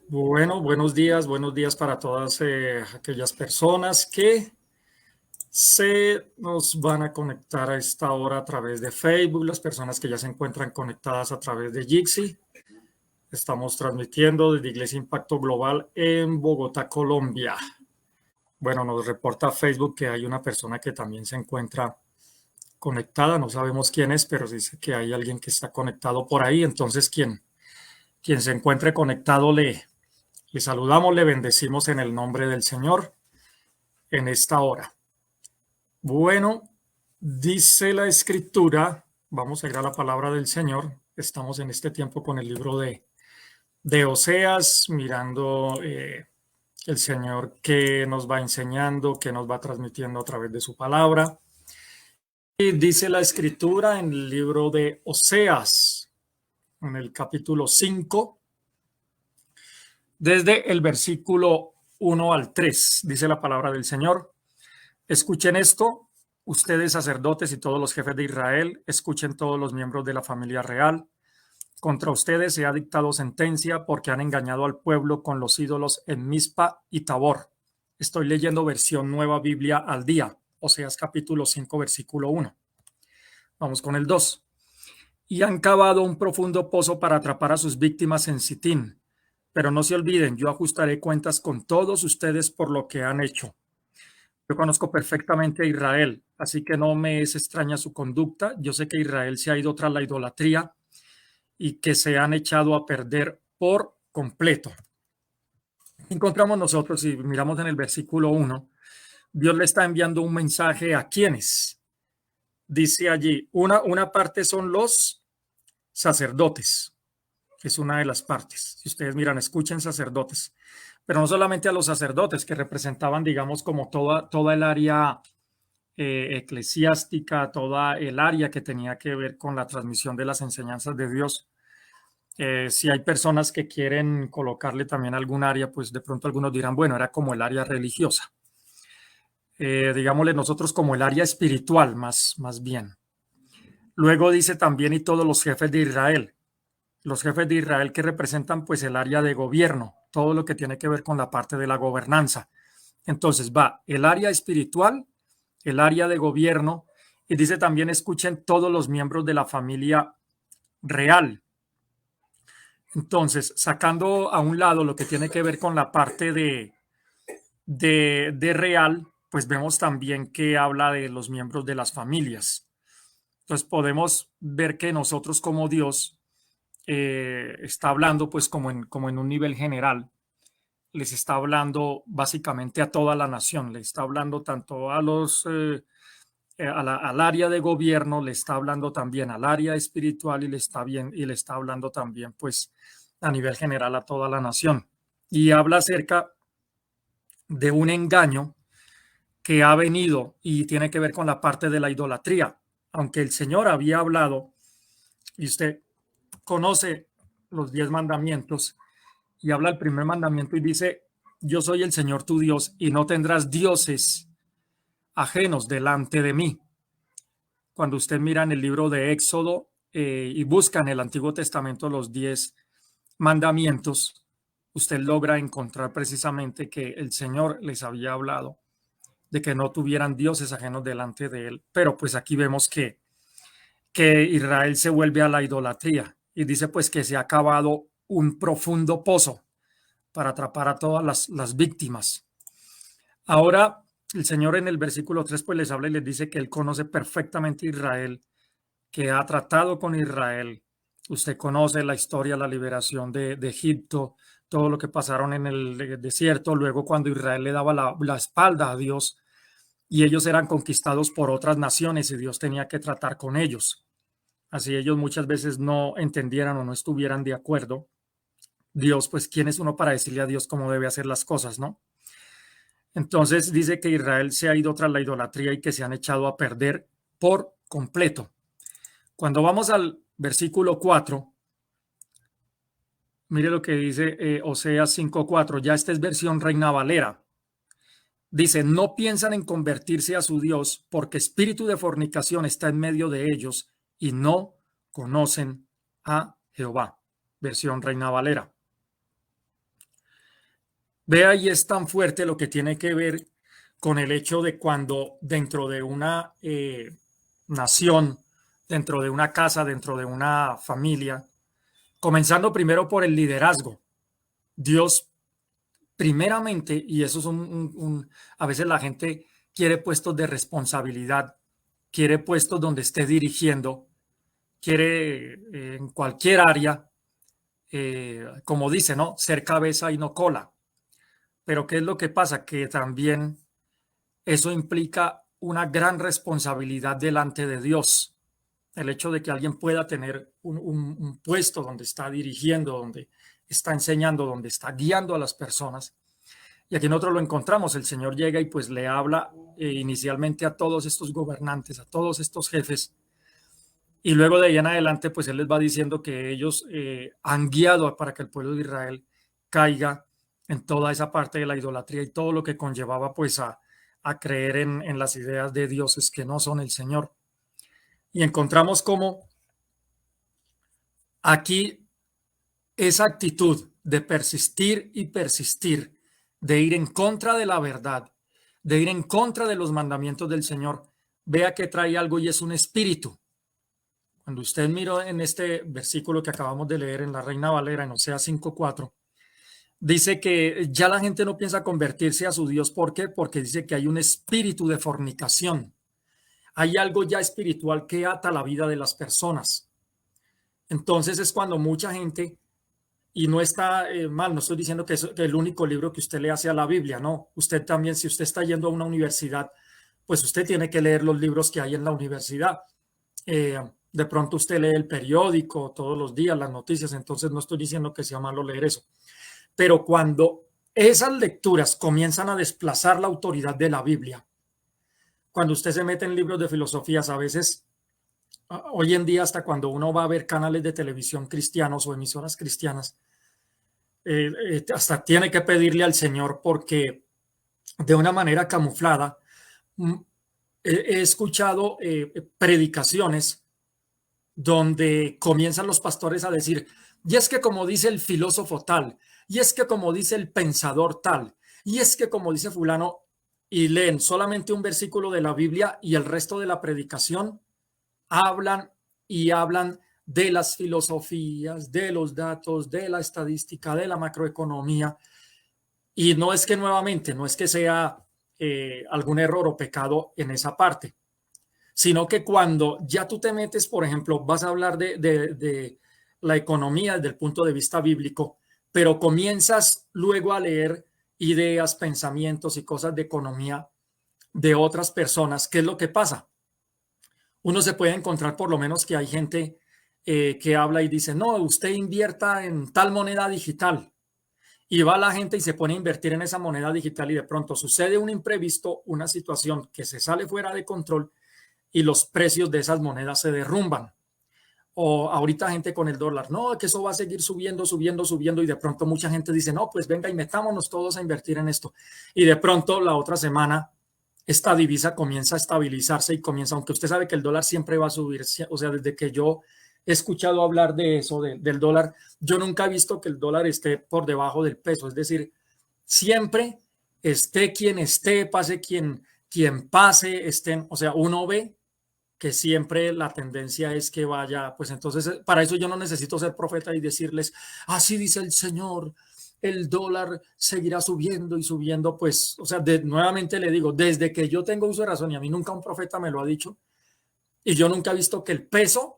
Bueno, buenos días para todas aquellas personas que se nos van a conectar a esta hora a través de Facebook, las personas que ya se encuentran conectadas a través de Jixi. Estamos transmitiendo desde Iglesia Impacto Global en Bogotá, Colombia. Bueno, nos reporta Facebook que hay una persona que también se encuentra conectada, no sabemos quién es, pero dice que hay alguien que está conectado por ahí, entonces quien se encuentre conectado le saludamos, le bendecimos en el nombre del Señor en esta hora. Bueno, dice la Escritura, vamos a ir a la palabra del Señor. Estamos en este tiempo con el libro de Oseas, mirando el Señor que nos va enseñando, que nos va transmitiendo a través de su palabra. Y dice la Escritura en el libro de Oseas, en el capítulo 5, desde el versículo 1 al 3, dice la palabra del Señor. Escuchen esto, ustedes sacerdotes y todos los jefes de Israel, escuchen todos los miembros de la familia real. Contra ustedes se ha dictado sentencia porque han engañado al pueblo con los ídolos en Mizpa y Tabor. Estoy leyendo versión Nueva Biblia al día, Oseas capítulo 5, versículo 1. Vamos con el 2. Y han cavado un profundo pozo para atrapar a sus víctimas en Sitín. Pero no se olviden, yo ajustaré cuentas con todos ustedes por lo que han hecho. Yo conozco perfectamente a Israel, así que no me es extraña su conducta. Yo sé que Israel se ha ido tras la idolatría y que se han echado a perder por completo. Encontramos nosotros, si miramos en el versículo 1, Dios le está enviando un mensaje a quienes. Dice allí, una parte son los sacerdotes, que es una de las partes. Si ustedes miran, escuchen sacerdotes, pero no solamente a los sacerdotes que representaban, digamos, como toda el área eclesiástica, toda el área que tenía que ver con la transmisión de las enseñanzas de Dios. Si hay personas que quieren colocarle también algún área, pues de pronto algunos dirán, bueno, era como el área religiosa. Digámosle nosotros como el área espiritual, más bien. Luego dice también y todos los jefes de Israel. Los jefes de Israel que representan pues el área de gobierno, todo lo que tiene que ver con la parte de la gobernanza. Entonces va el área espiritual, el área de gobierno, y dice también escuchen todos los miembros de la familia real. Entonces, sacando a un lado lo que tiene que ver con la parte de real, pues vemos también que habla de los miembros de las familias. Entonces podemos ver que nosotros como Dios está hablando pues como en un nivel general, les está hablando básicamente a toda la nación, le está hablando tanto a los al área de gobierno, le está hablando también al área espiritual y le está hablando también pues a nivel general a toda la nación. Y habla acerca de un engaño que ha venido y tiene que ver con la parte de la idolatría. Aunque el Señor había hablado, y usted conoce los 10 mandamientos, y habla el primer mandamiento y dice, yo soy el Señor tu Dios y no tendrás dioses ajenos delante de mí. Cuando usted mira en el libro de Éxodo y busca en el Antiguo Testamento los 10 mandamientos, usted logra encontrar precisamente que el Señor les había hablado de que no tuvieran dioses ajenos delante de él. Pero pues aquí vemos que Israel se vuelve a la idolatría y dice pues que se ha cavado un profundo pozo para atrapar a todas las víctimas. Ahora el Señor en el versículo 3 pues les habla y les dice que él conoce perfectamente a Israel, que ha tratado con Israel. Usted conoce la historia, la liberación de Egipto, todo lo que pasaron en el desierto, luego cuando Israel le daba la espalda a Dios y ellos eran conquistados por otras naciones y Dios tenía que tratar con ellos. Así ellos muchas veces no entendieran o no estuvieran de acuerdo. Dios, pues, ¿quién es uno para decirle a Dios cómo debe hacer las cosas, no? Entonces dice que Israel se ha ido tras la idolatría y que se han echado a perder por completo. Cuando vamos al versículo 4, mire lo que dice Oseas 5:4, ya esta es versión Reina Valera. Dice, no piensan en convertirse a su Dios porque espíritu de fornicación está en medio de ellos y no conocen a Jehová. Versión Reina Valera. Vea, y es tan fuerte lo que tiene que ver con el hecho de cuando dentro de una nación, dentro de una casa, dentro de una familia, comenzando primero por el liderazgo, Dios primeramente, y eso es a veces la gente quiere puestos de responsabilidad, quiere puestos donde esté dirigiendo, quiere en cualquier área, como dice, ¿no? Ser cabeza y no cola. Pero ¿qué es lo que pasa? Que también eso implica una gran responsabilidad delante de Dios. El hecho de que alguien pueda tener un puesto donde está dirigiendo, donde está enseñando, donde está guiando a las personas. Y aquí nosotros lo encontramos. El Señor llega y pues le habla inicialmente a todos estos gobernantes, a todos estos jefes. Y luego de ahí en adelante, pues Él les va diciendo que ellos han guiado para que el pueblo de Israel caiga en toda esa parte de la idolatría y todo lo que conllevaba pues a creer en las ideas de dioses que no son el Señor. Y encontramos como aquí esa actitud de persistir y persistir, de ir en contra de la verdad, de ir en contra de los mandamientos del Señor, vea que trae algo y es un espíritu. Cuando usted miró en este versículo que acabamos de leer en la Reina Valera, en Oseas 5:4, dice que ya la gente no piensa convertirse a su Dios. ¿Por qué? Porque dice que hay un espíritu de fornicación. Hay algo ya espiritual que ata la vida de las personas. Entonces es cuando mucha gente, y no está mal, no estoy diciendo que es el único libro que usted le hace a la Biblia, no. Usted también, si usted está yendo a una universidad, pues usted tiene que leer los libros que hay en la universidad. De pronto usted lee el periódico todos los días, las noticias, entonces no estoy diciendo que sea malo leer eso. Pero cuando esas lecturas comienzan a desplazar la autoridad de la Biblia, cuando usted se mete en libros de filosofías, a veces, hoy en día, hasta cuando uno va a ver canales de televisión cristianos o emisoras cristianas, hasta tiene que pedirle al Señor porque de una manera camuflada he escuchado predicaciones donde comienzan los pastores a decir, y es que como dice el filósofo tal, y es que como dice el pensador tal, y es que como dice fulano, y leen solamente un versículo de la Biblia y el resto de la predicación hablan y hablan de las filosofías, de los datos, de la estadística, de la macroeconomía. Y no es que nuevamente, no es que sea algún error o pecado en esa parte, sino que cuando ya tú te metes, por ejemplo, vas a hablar de la economía desde el punto de vista bíblico, pero comienzas luego a leer ideas, pensamientos y cosas de economía de otras personas. ¿Qué es lo que pasa? Uno se puede encontrar por lo menos que hay gente que habla y dice, no, usted invierta en tal moneda digital. Y va la gente y se pone a invertir en esa moneda digital y de pronto sucede un imprevisto, una situación que se sale fuera de control y los precios de esas monedas se derrumban. O ahorita gente con el dólar, no, que eso va a seguir subiendo, subiendo, subiendo y de pronto mucha gente dice, no, pues venga y metámonos todos a invertir en esto. Y de pronto la otra semana esta divisa comienza a estabilizarse y comienza, aunque usted sabe que el dólar siempre va a subir, o sea, desde que yo he escuchado hablar de eso, del dólar, yo nunca he visto que el dólar esté por debajo del peso, es decir, siempre esté quien esté, pase quien pase, estén, o sea, uno ve que siempre la tendencia es que vaya, pues entonces para eso yo no necesito ser profeta y decirles, así dice el Señor, el dólar seguirá subiendo y subiendo, pues, o sea, nuevamente le digo, desde que yo tengo uso de razón y a mí nunca un profeta me lo ha dicho, y yo nunca he visto que el peso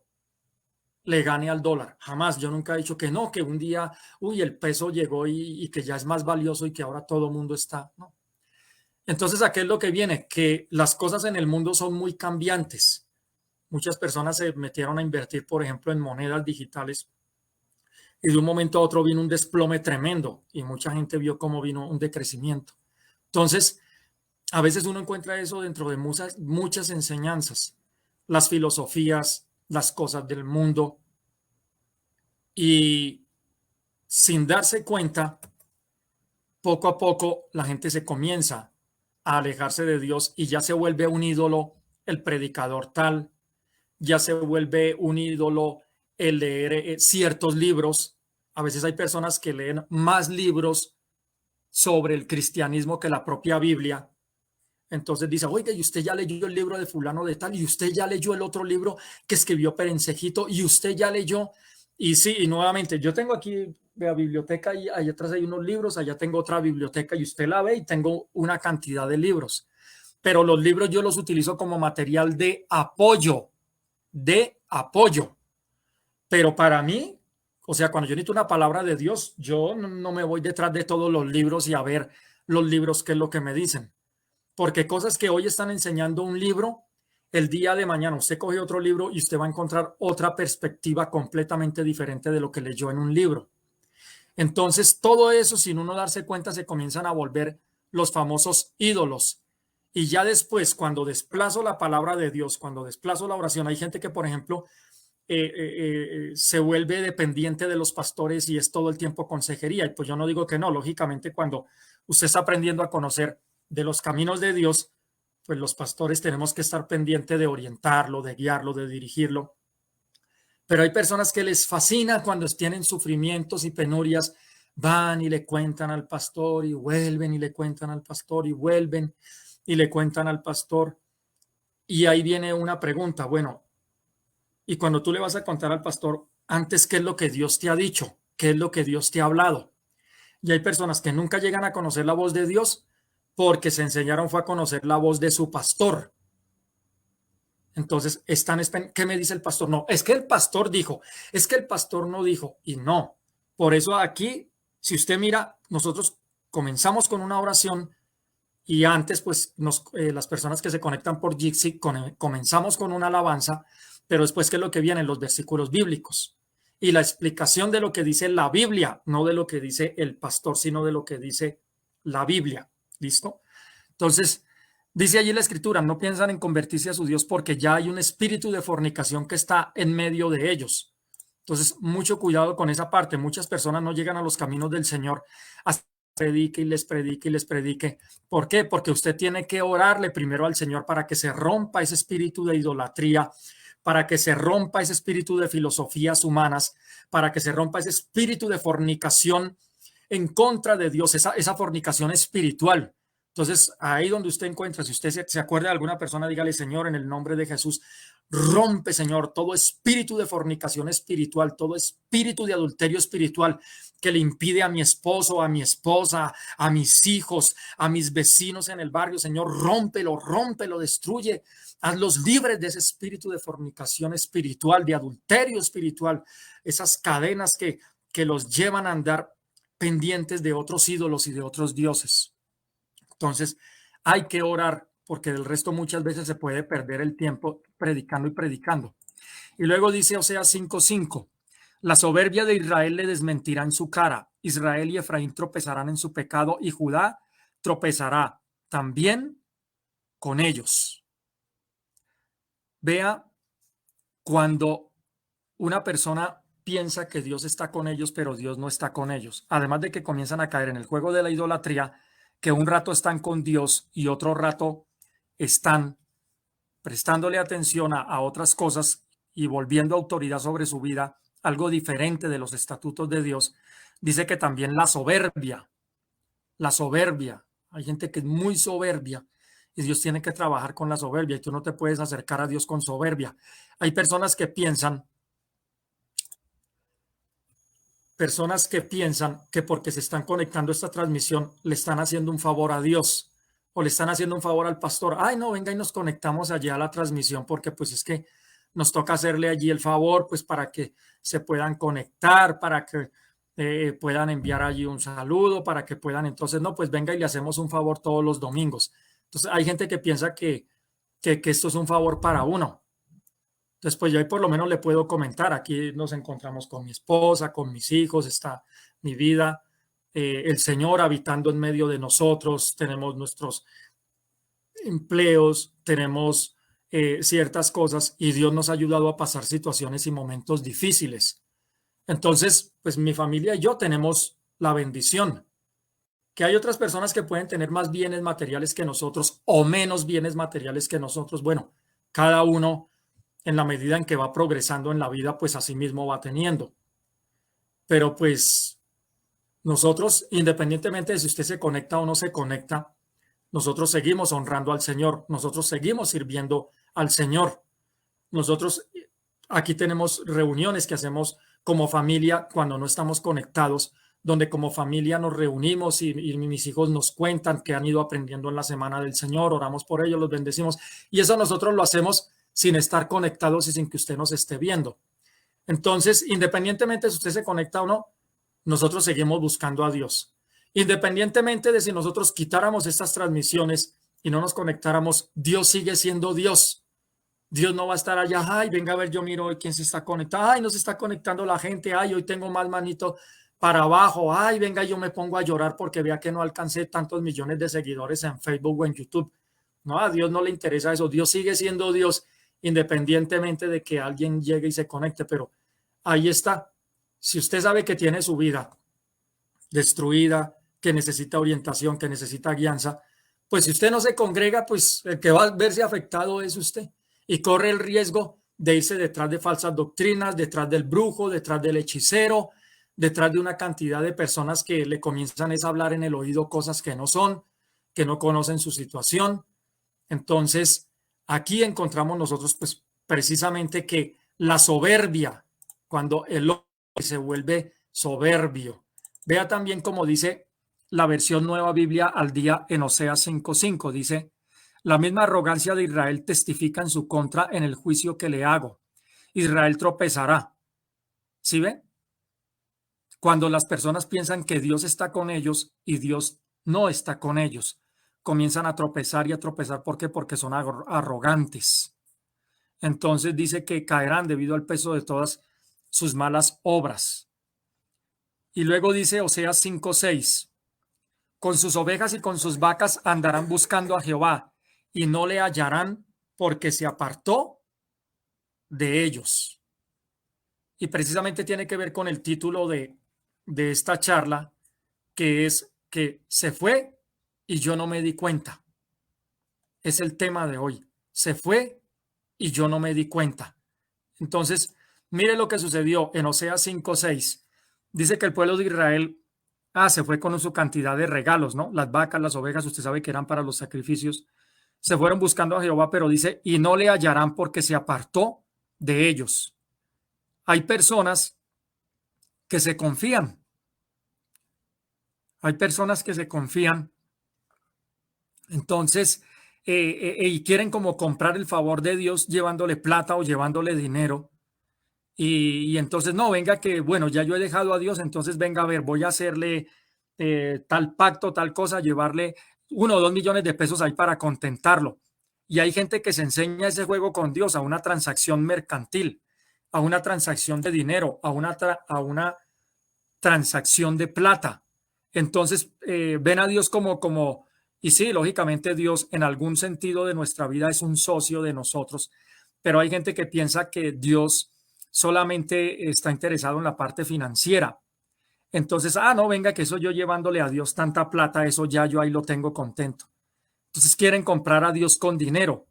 le gane al dólar, jamás, yo nunca he dicho que no, que un día, uy, el peso llegó y que ya es más valioso y que ahora todo mundo está, no. Entonces, ¿a qué es lo que viene? Que las cosas en el mundo son muy cambiantes. Muchas personas se metieron a invertir, por ejemplo, en monedas digitales y de un momento a otro vino un desplome tremendo y mucha gente vio cómo vino un decrecimiento. Entonces, a veces uno encuentra eso dentro de muchas enseñanzas, las filosofías, las cosas del mundo y sin darse cuenta, poco a poco la gente se comienza a alejarse de Dios y ya se vuelve un ídolo el predicador tal, ya se vuelve un ídolo el leer ciertos libros. A veces hay personas que leen más libros sobre el cristianismo que la propia Biblia. Entonces dice, oiga, y usted ya leyó el libro de fulano de tal, y usted ya leyó el otro libro que escribió Perencejito, y usted ya leyó. Y sí, y nuevamente, yo tengo aquí la biblioteca y allá atrás hay unos libros, allá tengo otra biblioteca y usted la ve y tengo una cantidad de libros. Pero los libros yo los utilizo como material de apoyo, de apoyo. Pero para mí, o sea, cuando yo necesito una palabra de Dios, yo no me voy detrás de todos los libros y a ver los libros qué es lo que me dicen. Porque cosas que hoy están enseñando un libro, el día de mañana usted coge otro libro y usted va a encontrar otra perspectiva completamente diferente de lo que leyó en un libro. Entonces, todo eso, sin uno darse cuenta, se comienzan a volver los famosos ídolos. Y ya después, cuando desplazo la palabra de Dios, cuando desplazo la oración, hay gente que, por ejemplo, se vuelve dependiente de los pastores y es todo el tiempo consejería. Y pues yo no digo que no, lógicamente cuando usted está aprendiendo a conocer de los caminos de Dios, pues los pastores tenemos que estar pendiente de orientarlo, de guiarlo, de dirigirlo. Pero hay personas que les fascina cuando tienen sufrimientos y penurias, van y le cuentan al pastor y vuelven y le cuentan al pastor y vuelven y le cuentan al pastor. Y ahí viene una pregunta, bueno, y cuando tú le vas a contar al pastor, antes, ¿qué es lo que Dios te ha dicho? ¿Qué es lo que Dios te ha hablado? Y hay personas que nunca llegan a conocer la voz de Dios porque se enseñaron fue a conocer la voz de su pastor. Entonces, ¿qué me dice el pastor? No, es que el pastor dijo, es que el pastor no dijo, y no. Por eso aquí, si usted mira, nosotros comenzamos con una oración y antes, pues, las personas que se conectan por Jitsi, comenzamos con una alabanza, pero después, ¿qué es lo que viene? Los versículos bíblicos y la explicación de lo que dice la Biblia, no de lo que dice el pastor, sino de lo que dice la Biblia. ¿Listo? Entonces, dice allí la escritura, no piensan en convertirse a su Dios porque ya hay un espíritu de fornicación que está en medio de ellos. Entonces, mucho cuidado con esa parte. Muchas personas no llegan a los caminos del Señor hasta que predique y les predique y les predique. ¿Por qué? Porque usted tiene que orarle primero al Señor para que se rompa ese espíritu de idolatría, para que se rompa ese espíritu de filosofías humanas, para que se rompa ese espíritu de fornicación en contra de Dios, esa fornicación espiritual. Entonces, ahí donde usted encuentra, si usted se acuerda de alguna persona, dígale, Señor, en el nombre de Jesús, rompe, Señor, todo espíritu de fornicación espiritual, todo espíritu de adulterio espiritual que le impide a mi esposo, a mi esposa, a mis hijos, a mis vecinos en el barrio, Señor, rómpelo, rómpelo, destruye, hazlos libres de ese espíritu de fornicación espiritual, de adulterio espiritual, esas cadenas que los llevan a andar pendientes de otros ídolos y de otros dioses. Entonces, hay que orar porque del resto muchas veces se puede perder el tiempo predicando y predicando. Y luego dice Oseas 5:5, la soberbia de Israel le desmentirá en su cara, Israel y Efraín tropezarán en su pecado y Judá tropezará también con ellos. Vea, cuando una persona piensa que Dios está con ellos, pero Dios no está con ellos, además de que comienzan a caer en el juego de la idolatría, que un rato están con Dios y otro rato están prestándole atención a otras cosas y volviendo autoridad sobre su vida, algo diferente de los estatutos de Dios, dice que también la soberbia, hay gente que es muy soberbia y Dios tiene que trabajar con la soberbia y tú no te puedes acercar a Dios con soberbia. Hay personas que piensan que porque se están conectando a esta transmisión le están haciendo un favor a Dios o le están haciendo un favor al pastor. Ay, no, venga y nos conectamos allá a la transmisión porque pues es que nos toca hacerle allí el favor pues para que se puedan conectar, para que puedan enviar allí un saludo, para que puedan entonces, no, pues venga y le hacemos un favor todos los domingos. Entonces hay gente que piensa que esto es un favor para uno. Entonces, pues yo ahí por lo menos le puedo comentar, aquí nos encontramos con mi esposa, con mis hijos, está mi vida, el Señor habitando en medio de nosotros, tenemos nuestros empleos, tenemos ciertas cosas y Dios nos ha ayudado a pasar situaciones y momentos difíciles. Entonces, pues mi familia y yo tenemos la bendición, que hay otras personas que pueden tener más bienes materiales que nosotros o menos bienes materiales que nosotros. Bueno, cada uno en la medida en que va progresando en la vida, pues así mismo va teniendo. Pero pues Nosotros, independientemente de si usted se conecta o no se conecta, nosotros seguimos honrando al Señor, nosotros seguimos sirviendo al Señor. Nosotros aquí tenemos reuniones que hacemos como familia cuando no estamos conectados, donde como familia nos reunimos y mis hijos nos cuentan que han ido aprendiendo en la semana del Señor, oramos por ellos, los bendecimos, y eso nosotros lo hacemos sin estar conectados y sin que usted nos esté viendo. Entonces, independientemente de si usted se conecta o no, nosotros seguimos buscando a Dios. Independientemente de si nosotros quitáramos estas transmisiones y no nos conectáramos, Dios sigue siendo Dios. Dios no va a estar allá, ay, venga a ver, yo miro hoy quién se está conectando, ay, no se está conectando la gente, ay, hoy tengo más manito para abajo, ay, venga, yo me pongo a llorar porque vea que no alcancé tantos millones de seguidores en Facebook o en YouTube. No, a Dios no le interesa eso, Dios sigue siendo Dios independientemente de que alguien llegue y se conecte, pero ahí está. Si usted sabe que tiene su vida destruida, que necesita orientación, que necesita guianza, pues si usted no se congrega, pues el que va a verse afectado es usted y corre el riesgo de irse detrás de falsas doctrinas, detrás del brujo, detrás del hechicero, detrás de una cantidad de personas que le comienzan a hablar en el oído cosas que no son, que no conocen su situación. Entonces, aquí encontramos nosotros pues precisamente que la soberbia, cuando el hombre se vuelve soberbio. Vea también como dice la versión Nueva Biblia al día en Oseas 5:5, dice, la misma arrogancia de Israel testifica en su contra en el juicio que le hago. Israel tropezará. ¿Sí ve? Cuando las personas piensan que Dios está con ellos y Dios no está con ellos, comienzan a tropezar y a tropezar. ¿Por qué? Porque son arrogantes. Entonces dice que caerán debido al peso de todas sus malas obras. Y luego dice Oseas 5:6, con sus ovejas y con sus vacas andarán buscando a Jehová y no le hallarán porque se apartó de ellos. Y precisamente tiene que ver con el título de esta charla, que es que se fue y yo no me di cuenta. Es el tema de hoy. Se fue y yo no me di cuenta. Entonces, mire lo que sucedió en Oseas 5:6. Dice que el pueblo de Israel se fue con su cantidad de regalos, ¿no? Las vacas, las ovejas, usted sabe que eran para los sacrificios. Se fueron buscando a Jehová, pero dice, y no le hallarán porque se apartó de ellos. Hay personas que se confían. Hay personas que se confían. Entonces, y quieren como comprar el favor de Dios llevándole plata o llevándole dinero. Y entonces, no, venga que, bueno, ya yo he dejado a Dios, entonces venga a ver, voy a hacerle tal pacto, tal cosa, llevarle 1 o 2 millones de pesos ahí para contentarlo. Y hay gente que se enseña ese juego con Dios a una transacción mercantil, a una transacción de dinero, a una transacción de plata. Entonces, ven a Dios y sí, lógicamente Dios en algún sentido de nuestra vida es un socio de nosotros, pero hay gente que piensa que Dios solamente está interesado en la parte financiera. Entonces, no, venga, que eso yo llevándole a Dios tanta plata, eso ya yo ahí lo tengo contento. Entonces quieren comprar a Dios con dinero,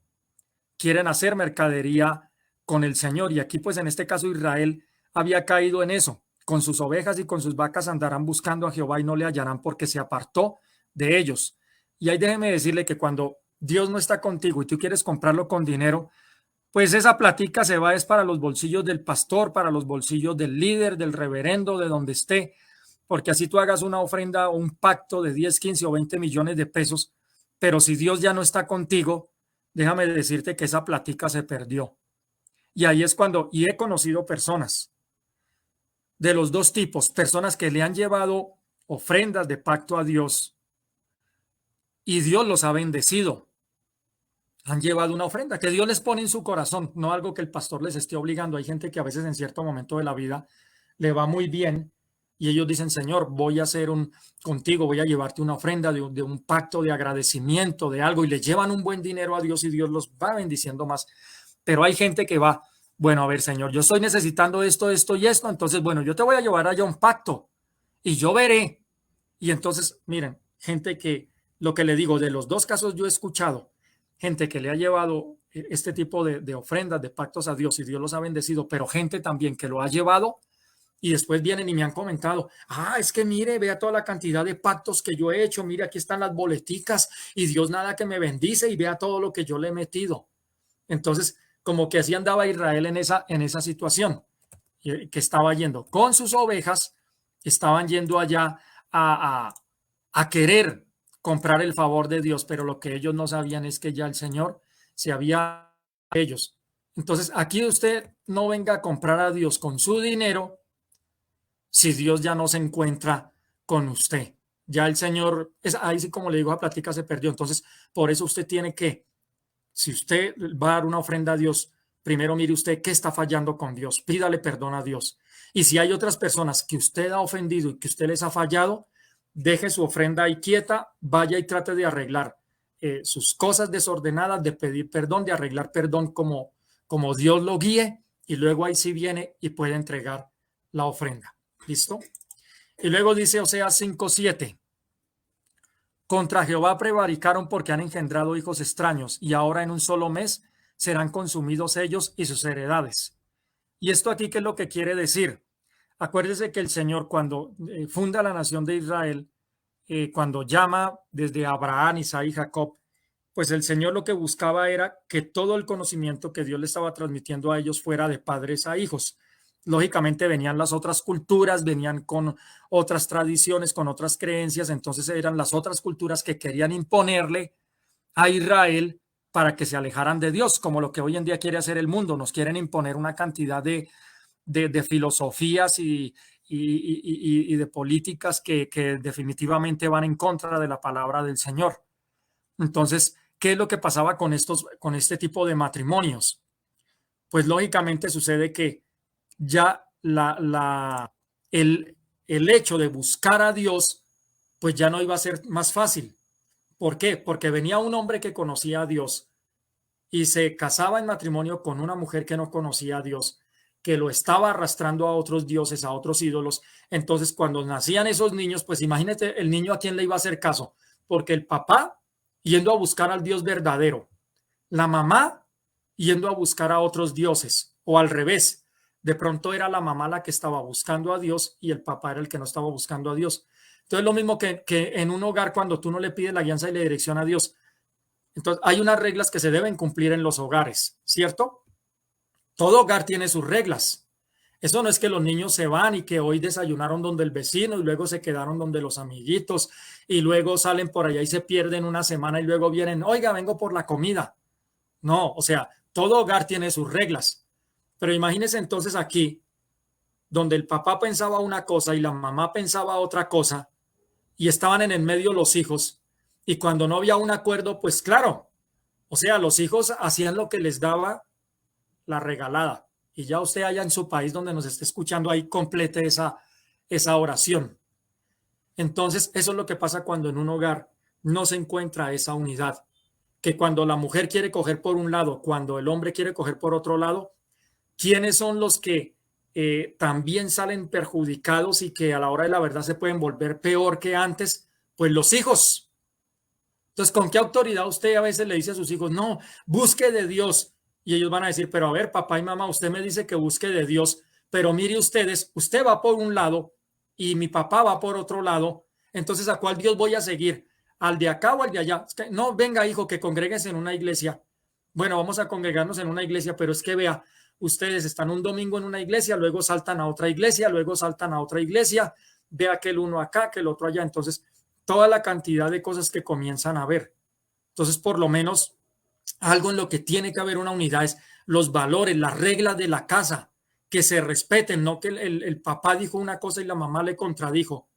quieren hacer mercadería con el Señor. Y aquí, pues en este caso, Israel había caído en eso. Con sus ovejas y con sus vacas andarán buscando a Jehová y no le hallarán porque se apartó de ellos. Y ahí déjeme decirle que cuando Dios no está contigo y tú quieres comprarlo con dinero, pues esa platica se va es para los bolsillos del pastor, para los bolsillos del líder, del reverendo, de donde esté, porque así tú hagas una ofrenda o un pacto de 10, 15 o 20 millones de pesos, pero si Dios ya no está contigo, déjame decirte que esa platica se perdió. Y ahí es cuando, y he conocido personas de los dos tipos, personas que le han llevado ofrendas de pacto a Dios y Dios los ha bendecido. Han llevado una ofrenda que Dios les pone en su corazón, no algo que el pastor les esté obligando. Hay gente que a veces en cierto momento de la vida le va muy bien y ellos dicen, Señor, voy a hacer contigo, voy a llevarte una ofrenda de un pacto de agradecimiento, de algo, y le llevan un buen dinero a Dios y Dios los va bendiciendo más. Pero hay gente que va, bueno, a ver, Señor, yo estoy necesitando esto, esto y esto, entonces, bueno, yo te voy a llevar allá un pacto y yo veré. Y entonces, miren, gente que, lo que le digo, de los dos casos yo he escuchado, gente que le ha llevado este tipo de ofrendas, de pactos a Dios y Dios los ha bendecido, pero gente también que lo ha llevado Y después vienen y me han comentado, es que mire, vea toda la cantidad de pactos que yo he hecho, mire, aquí están las boleticas y Dios nada que me bendice y vea todo lo que yo le he metido. Entonces, como que así andaba Israel en esa situación, que estaba yendo con sus ovejas, estaban yendo allá a, a, a querer comprar el favor de Dios, pero lo que ellos no sabían es que ya el Señor se había ellos. Entonces, aquí usted no venga a comprar a Dios con su dinero si Dios ya no se encuentra con usted. Ya el Señor, ahí sí como le digo, la plática se perdió. Entonces, por eso usted tiene que, si usted va a dar una ofrenda a Dios, primero mire usted qué está fallando con Dios, pídale perdón a Dios. Y si hay otras personas que usted ha ofendido y que usted les ha fallado, deje su ofrenda ahí quieta, vaya y trate de arreglar sus cosas desordenadas, de pedir perdón, de arreglar perdón como Dios lo guíe, y luego ahí sí viene y puede entregar la ofrenda. ¿Listo? Y luego dice Oseas 5:7. Contra Jehová prevaricaron porque han engendrado hijos extraños, y ahora en un solo mes serán consumidos ellos y sus heredades. ¿Y esto aquí qué es lo que quiere decir? Acuérdese que el Señor cuando funda la nación de Israel, cuando llama desde Abraham, Isaac y Jacob, pues el Señor lo que buscaba era que todo el conocimiento que Dios le estaba transmitiendo a ellos fuera de padres a hijos. Lógicamente venían las otras culturas, venían con otras tradiciones, con otras creencias, entonces eran las otras culturas que querían imponerle a Israel para que se alejaran de Dios, como lo que hoy en día quiere hacer el mundo. Nos quieren imponer una cantidad de filosofías y de políticas que definitivamente van en contra de la palabra del Señor. Entonces, ¿qué es lo que pasaba con este tipo de matrimonios? Pues lógicamente sucede que ya el hecho de buscar a Dios, pues ya no iba a ser más fácil. ¿Por qué? Porque venía un hombre que conocía a Dios y se casaba en matrimonio con una mujer que no conocía a Dios, que lo estaba arrastrando a otros dioses, a otros ídolos. Entonces, cuando nacían esos niños, pues imagínate el niño a quién le iba a hacer caso, porque el papá yendo a buscar al Dios verdadero, la mamá yendo a buscar a otros dioses, o al revés. De pronto era la mamá la que estaba buscando a Dios y el papá era el que no estaba buscando a Dios. Entonces, lo mismo que en un hogar cuando tú no le pides la guianza y la dirección a Dios. Entonces, hay unas reglas que se deben cumplir en los hogares, ¿cierto? Todo hogar tiene sus reglas. Eso no es que los niños se van y que hoy desayunaron donde el vecino y luego se quedaron donde los amiguitos y luego salen por allá y se pierden una semana y luego vienen, oiga, vengo por la comida. No, o sea, todo hogar tiene sus reglas. Pero imagínense entonces aquí, donde el papá pensaba una cosa y la mamá pensaba otra cosa y estaban en el medio los hijos y cuando no había un acuerdo, pues claro, o sea, los hijos hacían lo que les daba la regalada. Y ya usted allá en su país donde nos esté escuchando, ahí complete esa oración. Entonces, eso es lo que pasa cuando en un hogar no se encuentra esa unidad. Que cuando la mujer quiere coger por un lado, cuando el hombre quiere coger por otro lado, ¿quiénes son los que también salen perjudicados y que a la hora de la verdad se pueden volver peor que antes? Pues los hijos. Entonces, ¿con qué autoridad usted a veces le dice a sus hijos, no, busque de Dios? Y ellos van a decir, pero a ver, papá y mamá, usted me dice que busque de Dios, pero mire ustedes, usted va por un lado y mi papá va por otro lado, entonces ¿a cuál Dios voy a seguir? ¿Al de acá o al de allá? Es que, no, venga hijo, que congregues en una iglesia. Bueno, vamos a congregarnos en una iglesia, pero es que vea, ustedes están un domingo en una iglesia, luego saltan a otra iglesia, luego saltan a otra iglesia, vea que el uno acá, que el otro allá, entonces toda la cantidad de cosas que comienzan a ver. Entonces, por lo menos algo en lo que tiene que haber una unidad es los valores, las reglas de la casa, que se respeten, no que el papá dijo una cosa y la mamá le contradijo.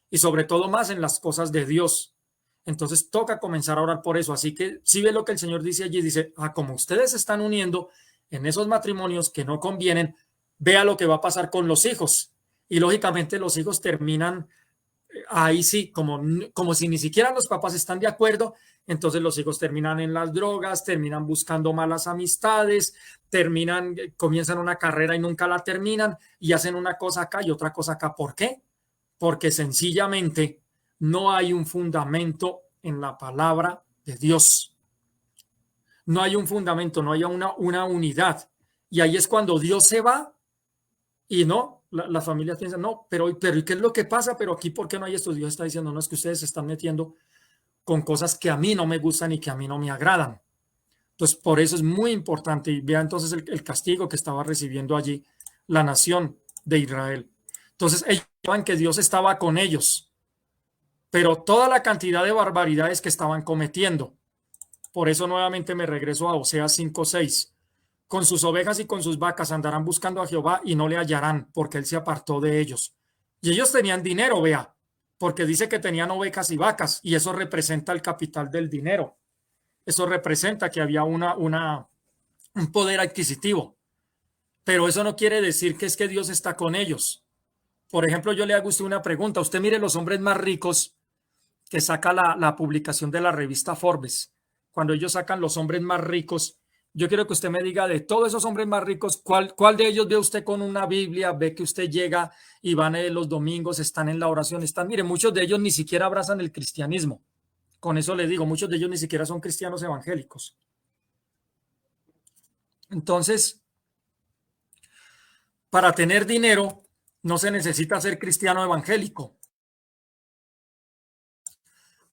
Y sobre todo más en las cosas de Dios. Entonces toca comenzar a orar por eso. Así que si ve lo que el Señor dice allí, dice, como ustedes se están uniendo en esos matrimonios que no convienen, vea lo que va a pasar con los hijos. Y lógicamente los hijos terminan ahí sí, como si ni siquiera los papás están de acuerdo, entonces los hijos terminan en las drogas, terminan buscando malas amistades, comienzan una carrera y nunca la terminan y hacen una cosa acá y otra cosa acá. ¿Por qué? Porque sencillamente no hay un fundamento en la palabra de Dios. No hay un fundamento, no hay una unidad. Y ahí es cuando Dios se va y no, las familias piensan, no, pero ¿y qué es lo que pasa? Pero aquí, ¿por qué no hay esto? Dios está diciendo, no, es que ustedes se están metiendo con cosas que a mí no me gustan y que a mí no me agradan. Entonces, por eso es muy importante. Y vea entonces el castigo que estaba recibiendo allí la nación de Israel. Entonces, ellos saben que Dios estaba con ellos, pero toda la cantidad de barbaridades que estaban cometiendo. Por eso nuevamente me regreso a Oseas 5:6. Con sus ovejas y con sus vacas andarán buscando a Jehová y no le hallarán, porque él se apartó de ellos. Y ellos tenían dinero, vea, porque dice que tenían ovejas y vacas, y eso representa el capital del dinero. Eso representa que había un poder adquisitivo. Pero eso no quiere decir que es que Dios está con ellos. Por ejemplo, yo le hago a usted una pregunta. Usted mire los hombres más ricos que saca la publicación de la revista Forbes. Cuando ellos sacan los hombres más ricos, yo quiero que usted me diga de todos esos hombres más ricos, ¿cuál de ellos ve usted con una Biblia? Ve que usted llega y van los domingos, están en la oración, están, mire, muchos de ellos ni siquiera abrazan el cristianismo. Con eso le digo, muchos de ellos ni siquiera son cristianos evangélicos. Entonces, para tener dinero no se necesita ser cristiano evangélico.